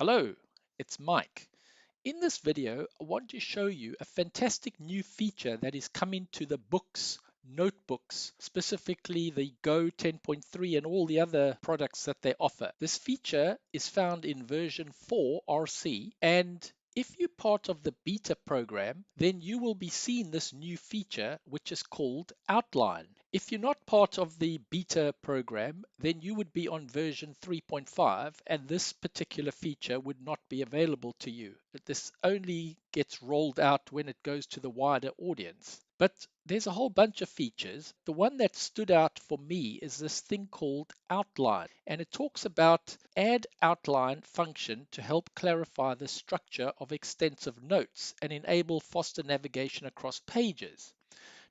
Hello, it's Mike. In this video, I want to show you a fantastic new feature that is coming to the books, notebooks, specifically the Go 10.3 and all the other products that they offer. This feature is found in version 4 RC, and if you're part of the beta program, then you will be seeing this new feature, which is called Outline. If you're not part of the beta program, then you would be on version 3.5, and this particular feature would not be available to you. This only gets rolled out when it goes to the wider audience. But there's a whole bunch of features. The one that stood out for me is this thing called Outline, and it talks about add outline function to help clarify the structure of extensive notes and enable faster navigation across pages.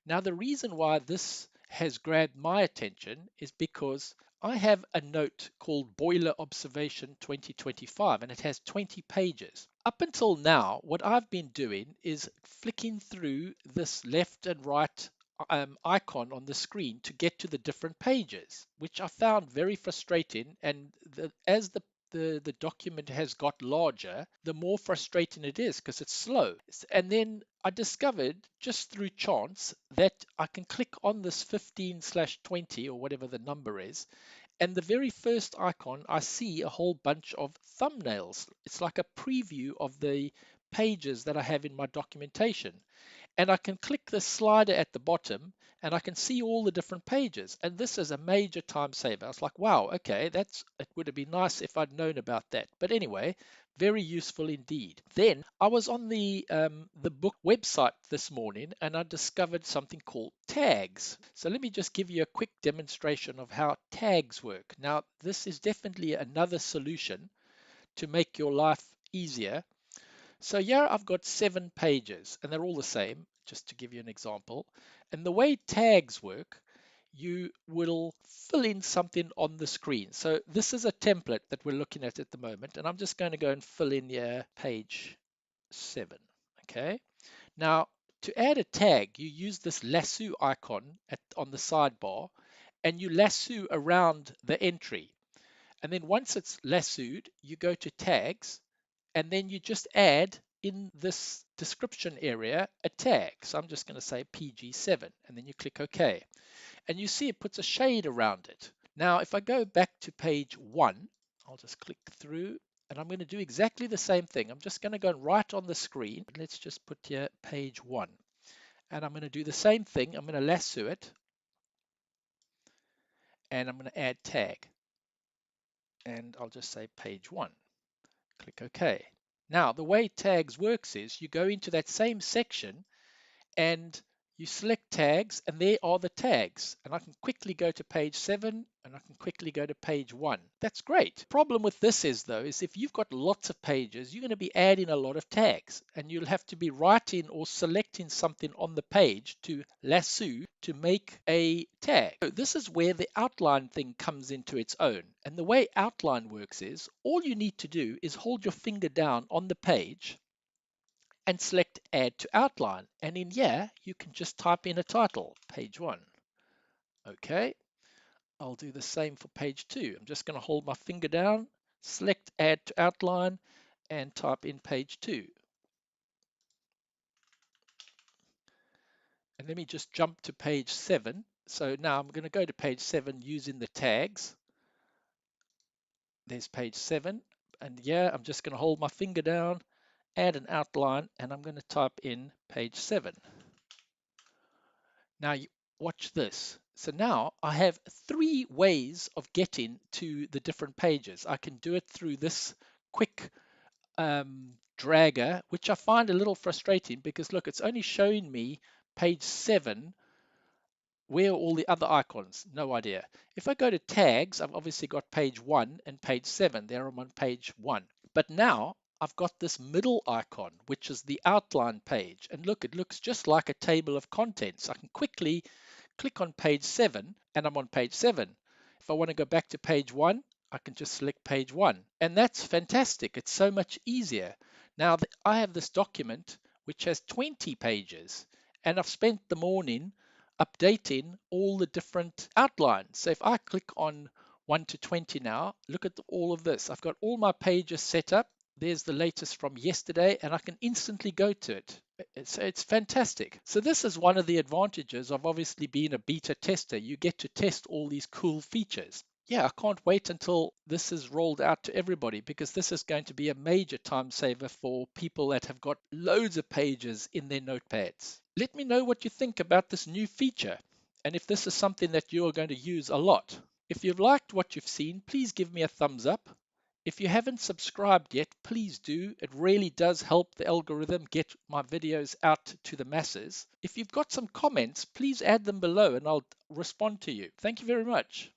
Now, the reason why this has grabbed my attention is because I have a note called Boiler Observation 2025, and it has 20 pages. Up until now, what I've been doing is flicking through this left and right icon on the screen to get to the different pages, which I found very frustrating. And as the document has got larger, the more frustrating it is because it's slow. And then I discovered just through chance that I can click on this 15/20 or whatever the number is, and the very first icon, I see a whole bunch of thumbnails. It's like a preview of the pages that I have in my documentation. And I can click the slider at the bottom and I can see all the different pages. And this is a major time saver. I was like, wow, okay, it would have been nice if I'd known about that. But anyway, very useful indeed. Then I was on the book website this morning and I discovered something called tags. So let me just give you a quick demonstration of how tags work. Now, this is definitely another solution to make your life easier. So here I've got 7 pages and they're all the same, just to give you an example. And the way tags work, you will fill in something on the screen. So this is a template that we're looking at the moment, and I'm just going to go and fill in here page 7. Okay. Now, to add a tag, you use this lasso icon on the sidebar, and you lasso around the entry. And then once it's lassoed, you go to tags, and then you just add in this description area a tag. So I'm just going to say PG7, and then you click OK. And you see it puts a shade around it. Now, if I go back to page 1, I'll just click through, and I'm going to do exactly the same thing. I'm just going to go right on the screen. Let's just put here page 1. And I'm going to do the same thing. I'm going to lasso it, and I'm going to add tag. And I'll just say page 1. Click OK. Now, the way tags works is you go into that same section and you select tags, and there are the tags. And I can quickly go to page 7 and I can quickly go to page 1. That's great. Problem with this is though, is if you've got lots of pages, you're going to be adding a lot of tags, and you'll have to be writing or selecting something on the page to lasso to make a tag. So this is where the outline thing comes into its own. And the way outline works is all you need to do is hold your finger down on the page and select add to outline, and in here you can just type in a title, page 1. Okay, I'll do the same for page 2. I'm just going to hold my finger down, select add to outline, and type in page 2. And let me just jump to page 7. So now I'm going to go to page 7 using the tags. There's page 7, and yeah, I'm just going to hold my finger down, add an outline, and I'm going to type in page 7. Now, watch this. So now I have 3 ways of getting to the different pages. I can do it through this quick dragger, which I find a little frustrating because look, it's only showing me page 7. Where are all the other icons? No idea. If I go to tags, I've obviously got page 1 and page 7. There I'm on page 1. But now I've got this middle icon, which is the outline page. And look, it looks just like a table of contents. I can quickly click on page 7 and I'm on page 7. If I want to go back to page 1, I can just select page 1. And that's fantastic. It's so much easier. Now I have this document which has 20 pages, and I've spent the morning updating all the different outlines. So if I click on 1 to 20 now, look at all of this. I've got all my pages set up. There's the latest from yesterday, and I can instantly go to it. It's fantastic. So this is one of the advantages of obviously being a beta tester. You get to test all these cool features. Yeah, I can't wait until this is rolled out to everybody, because this is going to be a major time saver for people that have got loads of pages in their notepads. Let me know what you think about this new feature, and if this is something that you are going to use a lot. If you've liked what you've seen, please give me a thumbs up. If you haven't subscribed yet, please do. It really does help the algorithm get my videos out to the masses. If you've got some comments, please add them below and I'll respond to you. Thank you very much.